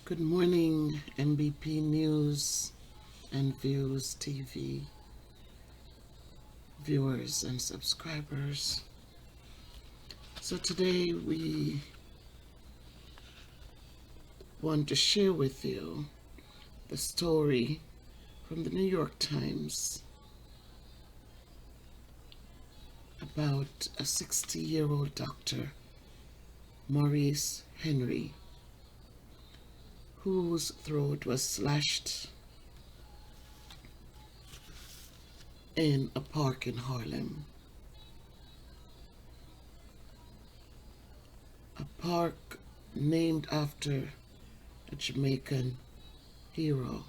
Good morning, MBP News and Views TV viewers and subscribers. So today we want to share with you the story from the New York Times about a 60-year-old doctor, Maurice Henry, whose throat was slashed in a park in Harlem. A park named after a Jamaican hero,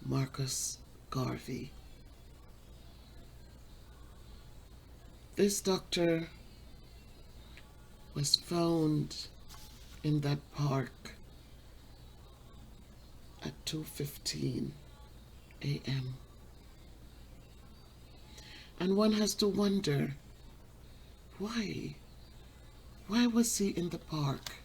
Marcus Garvey. This doctor was found in that park at 2:15 a.m. And one has to wonder, why? Why was he in the park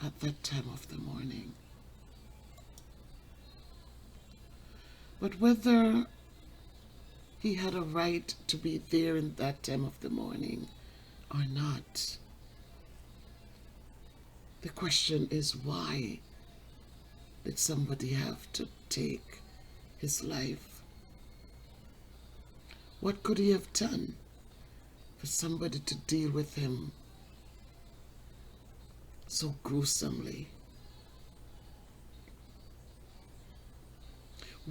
at that time of the morning? But whether he had a right to be there in that time of the morning or not, the question is, why did somebody have to take his life? What could he have done for somebody to deal with him so gruesomely?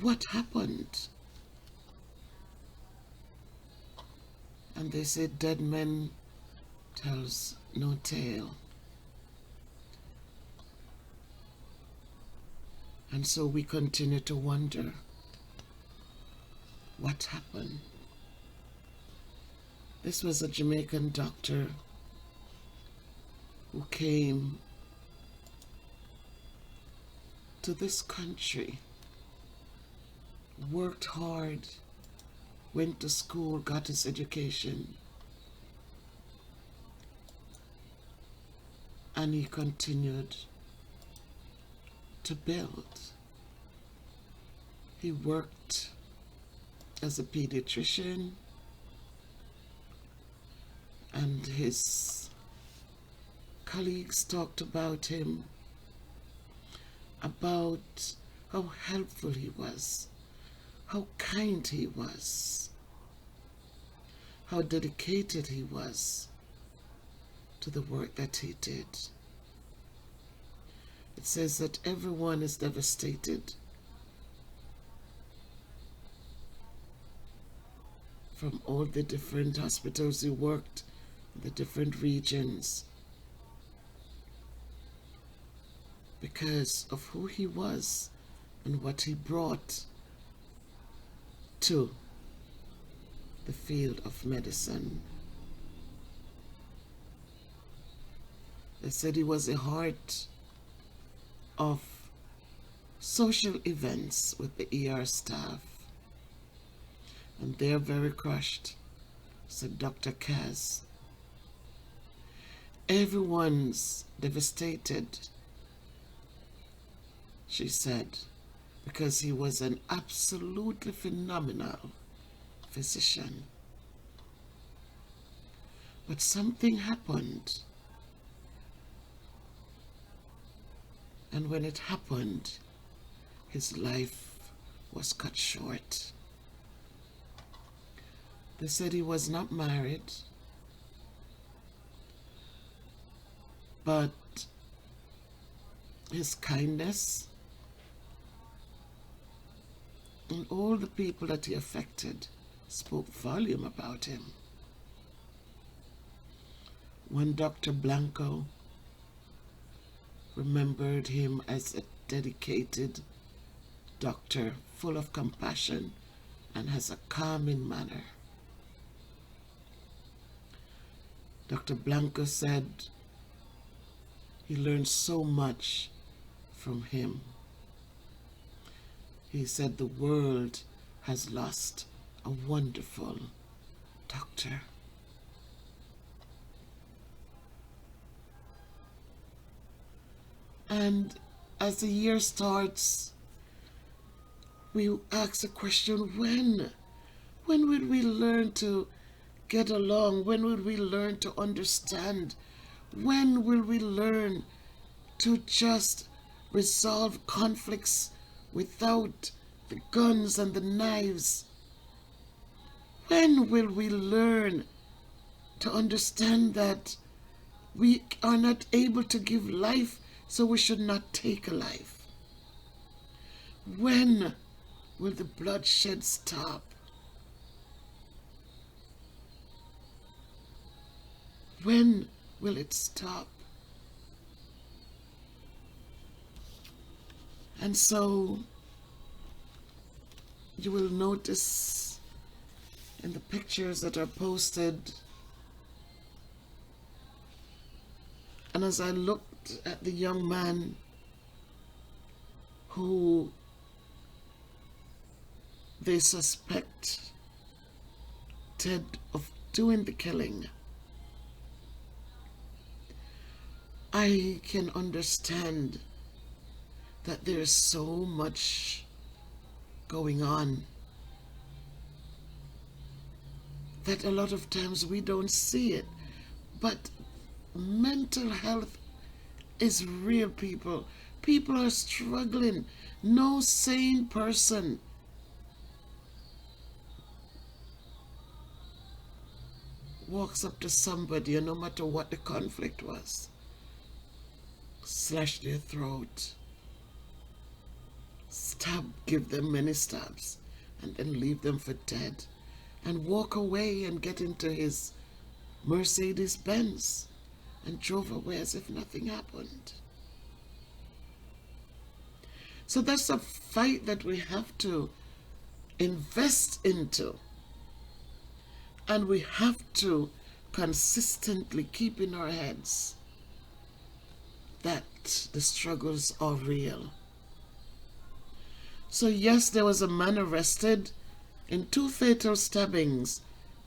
What happened? And they say dead man tells no tale. And so we continue to wonder, what happened? This was a Jamaican doctor who came to this country, worked hard, went to school, got his education, and he continued to build. He worked as a pediatrician, and his colleagues talked about him, about how helpful he was, how kind he was, how dedicated he was to the work that he did. It says that everyone is devastated from all the different hospitals he worked, the different regions, because of who he was and what he brought to the field of medicine. They said he was a heart of social events with the ER staff, and they're very crushed, said Dr. Kaz. Everyone's devastated, she said, because he was an absolutely phenomenal physician. But something happened. And when it happened, his life was cut short. They said he was not married, but his kindness and all the people that he affected spoke volume about him. One Dr. Blanco remembered him as a dedicated doctor, full of compassion and has a calming manner. Dr. Blanco said he learned so much from him. He said the world has lost a wonderful doctor. And as the year starts, we ask the question, when? When will we learn to get along? When will we learn to understand? When will we learn to just resolve conflicts without the guns and the knives? When will we learn to understand that we are not able to give life, so we should not take a life? When will the bloodshed stop? When will it stop? And so you will notice in the pictures that are posted, and as I looked at the young man who they suspected of doing the killing, I can understand that there is so much going on that a lot of times we don't see it. But mental health is real, people. People are struggling. No sane person walks up to somebody, and no matter what the conflict was, slash their throat, stab, give them many stabs, and then leave them for dead, and walk away and get into his Mercedes Benz and drove away as if nothing happened. So that's a fight that we have to invest into, and we have to consistently keep in our heads that the struggles are real. So yes, there was a man arrested in 2 fatal stabbings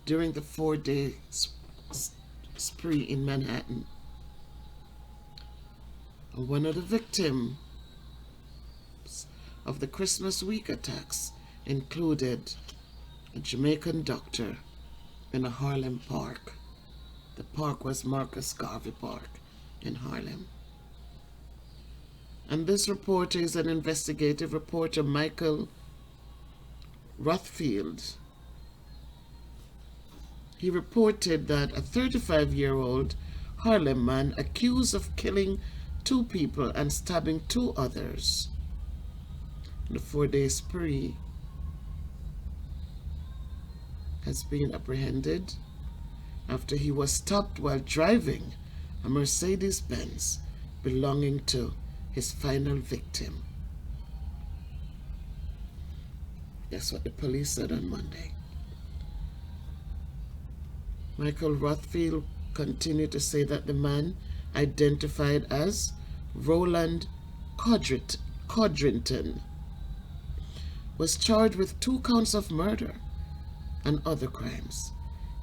during the 4-day spree in Manhattan. One of the victims of the Christmas week attacks included a Jamaican doctor in a Harlem park. The park was Marcus Garvey Park in Harlem. And this reporter is an investigative reporter, Michael Rothfield. He reported that a 35-year-old Harlem man accused of killing 2 people and stabbing 2 others in a 4-day spree has been apprehended after he was stopped while driving a Mercedes Benz belonging to his final victim. That's what the police said on Monday. Michael Rothfield continued to say that the man, identified as Roland Codrington, was charged with 2 counts of murder and other crimes.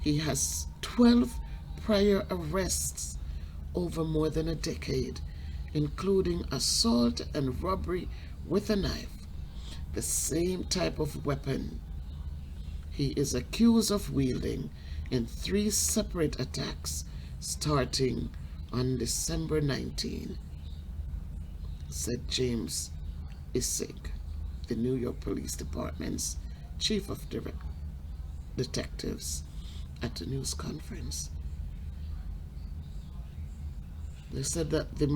He has 12 prior arrests over more than a decade, including assault and robbery with a knife, the same type of weapon he is accused of wielding in 3 separate attacks starting on December 19, said James Isig, the New York Police Department's chief of detectives, at a news conference. They said that the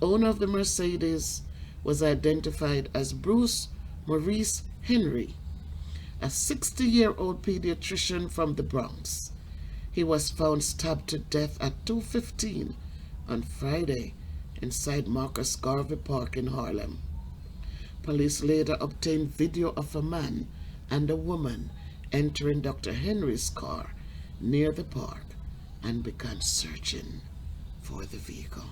owner of the Mercedes was identified as Bruce Maurice Henry, a 60-year-old pediatrician from the Bronx. He was found stabbed to death at 2:15 on Friday inside Marcus Garvey Park in Harlem. Police later obtained video of a man and a woman entering Dr. Henry's car near the park and began searching for the vehicle.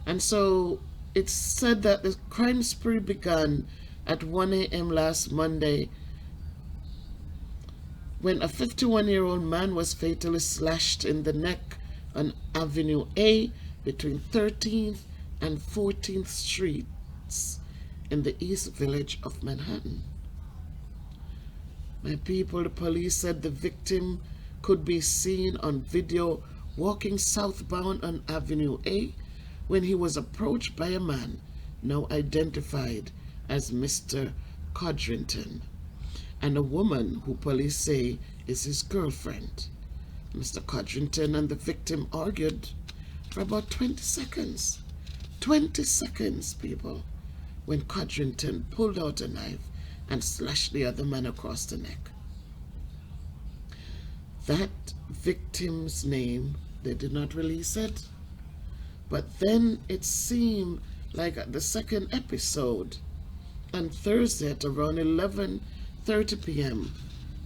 And so it's said that the crime spree began at 1 a.m. last Monday when a 51-year-old man was fatally slashed in the neck on Avenue A between 13th and 14th Streets in the East Village of Manhattan. My people, the police said the victim could be seen on video walking southbound on Avenue A when he was approached by a man now identified as Mr. Codrington and a woman who police say is his girlfriend. Mr. Codrington and the victim argued for about 20 seconds. 20 seconds, people, when Codrington pulled out a knife and slashed the other man across the neck. That victim's name, they did not release it, but then it seemed like at the second episode on Thursday at around 11:30 p.m.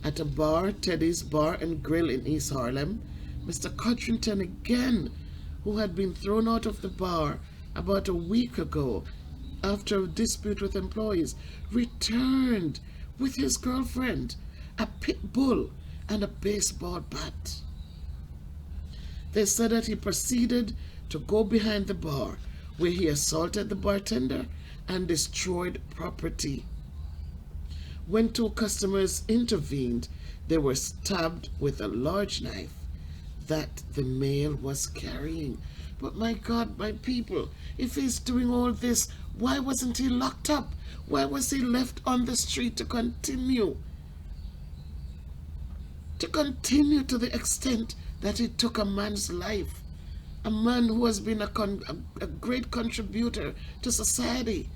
at a bar, Teddy's Bar and Grill in East Harlem, Mr. Codrington again, who had been thrown out of the bar about a week ago after a dispute with employees, returned with his girlfriend, a pit bull and a baseball bat. They said that he proceeded to go behind the bar, where he assaulted the bartender and destroyed property. When two customers intervened, they were stabbed with a large knife that the male was carrying. But my God, my people, if he's doing all this, why wasn't he locked up? Why was he left on the street to continue? To continue to the extent that he took a man's life. A man who has been a great contributor to society.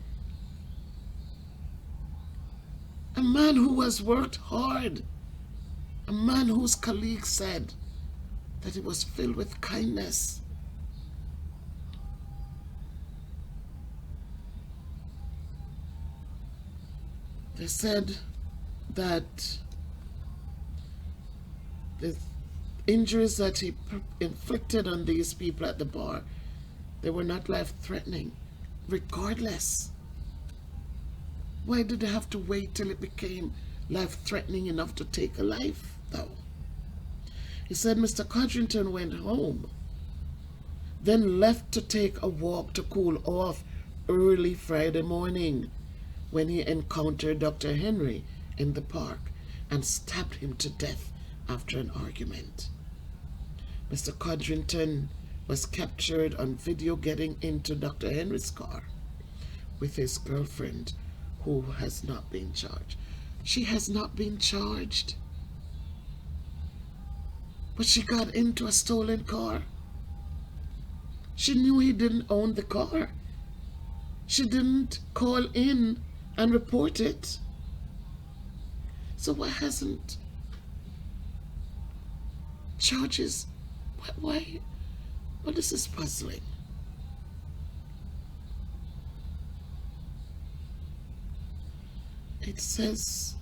A man who has worked hard. A man whose colleagues said that he was filled with kindness. They said that the injuries that he inflicted on these people at the bar, they were not life-threatening, regardless. Why did they have to wait till it became life-threatening enough to take a life, though? He said Mr. Codrington went home, then left to take a walk to cool off early Friday morning when he encountered Dr. Henry in the park and stabbed him to death after an argument. Mr. Codrington was captured on video getting into Dr. Henry's car with his girlfriend, who has not been charged. She has not been charged. But she got into a stolen car. She knew he didn't own the car. She didn't call in and report it. So why hasn't charges? Why? Well, this is puzzling. It says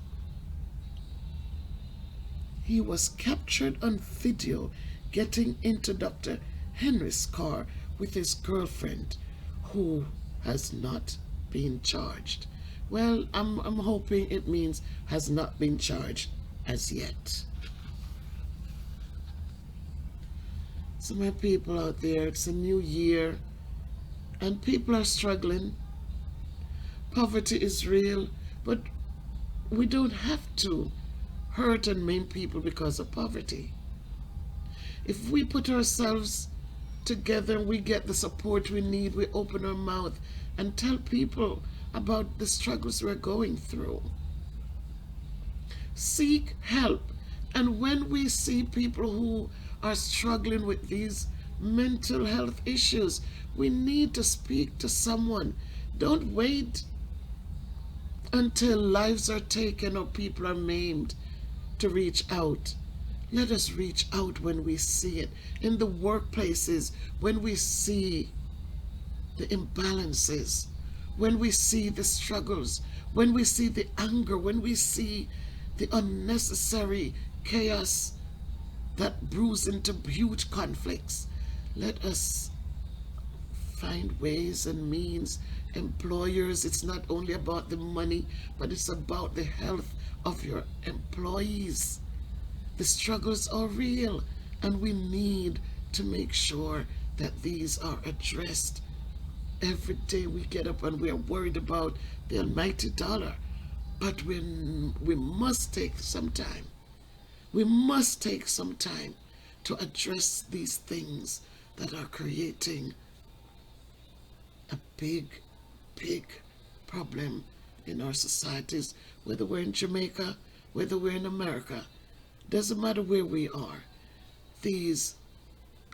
he was captured on video getting into Dr. Henry's car with his girlfriend, who has not been charged. Well, I'm hoping it means has not been charged as yet. So my people out there, it's a new year and people are struggling. Poverty is real, but we don't have to hurt and maim people because of poverty. If we put ourselves together, we get the support we need, we open our mouth and tell people about the struggles we're going through. Seek help. And when we see people who are struggling with these mental health issues, we need to speak to someone. Don't wait until lives are taken or people are maimed to reach out. Let us reach out when we see it. In the workplaces, when we see the imbalances, when we see the struggles, when we see the anger, when we see the unnecessary chaos that brews into huge conflicts, let us find ways and means. Employers, it's not only about the money, but it's about the health of your employees. The struggles are real, and we need to make sure that these are addressed Every day we get up and we are worried about the almighty dollar. But we must take some time. We must take some time to address these things that are creating a big, big problem in our societies, whether we're in Jamaica, whether we're in America. Doesn't matter where we are. These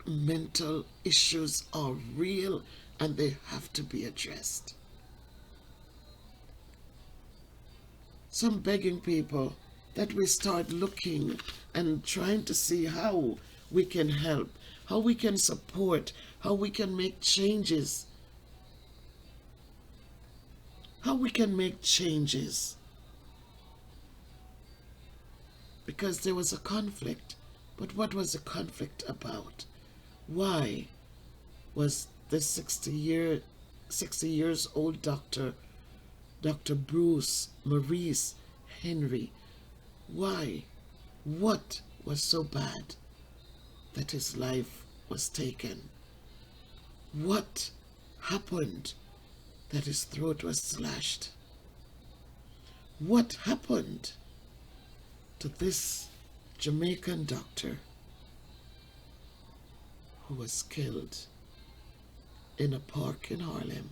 mental issues are real and they have to be addressed. So I'm begging people that we start looking and trying to see how we can help, how we can support, how we can make changes. How we can make changes. Because there was a conflict. But what was the conflict about? Why was this 60 years old doctor, Dr. Bruce Maurice Henry, why? What was so bad that his life was taken? What happened that his throat was slashed? What happened to this Jamaican doctor who was killed in a park in Harlem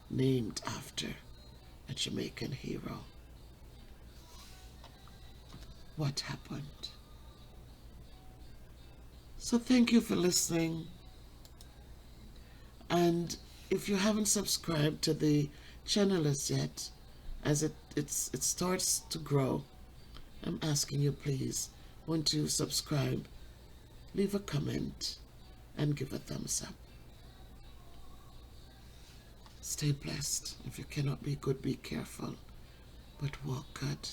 named after a Jamaican hero? What happened? So thank you for listening. And if you haven't subscribed to the channel as yet, as it starts to grow, I'm asking you, please, won't you subscribe, leave a comment, and give a thumbs up. Stay blessed. If you cannot be good, be careful, but walk good.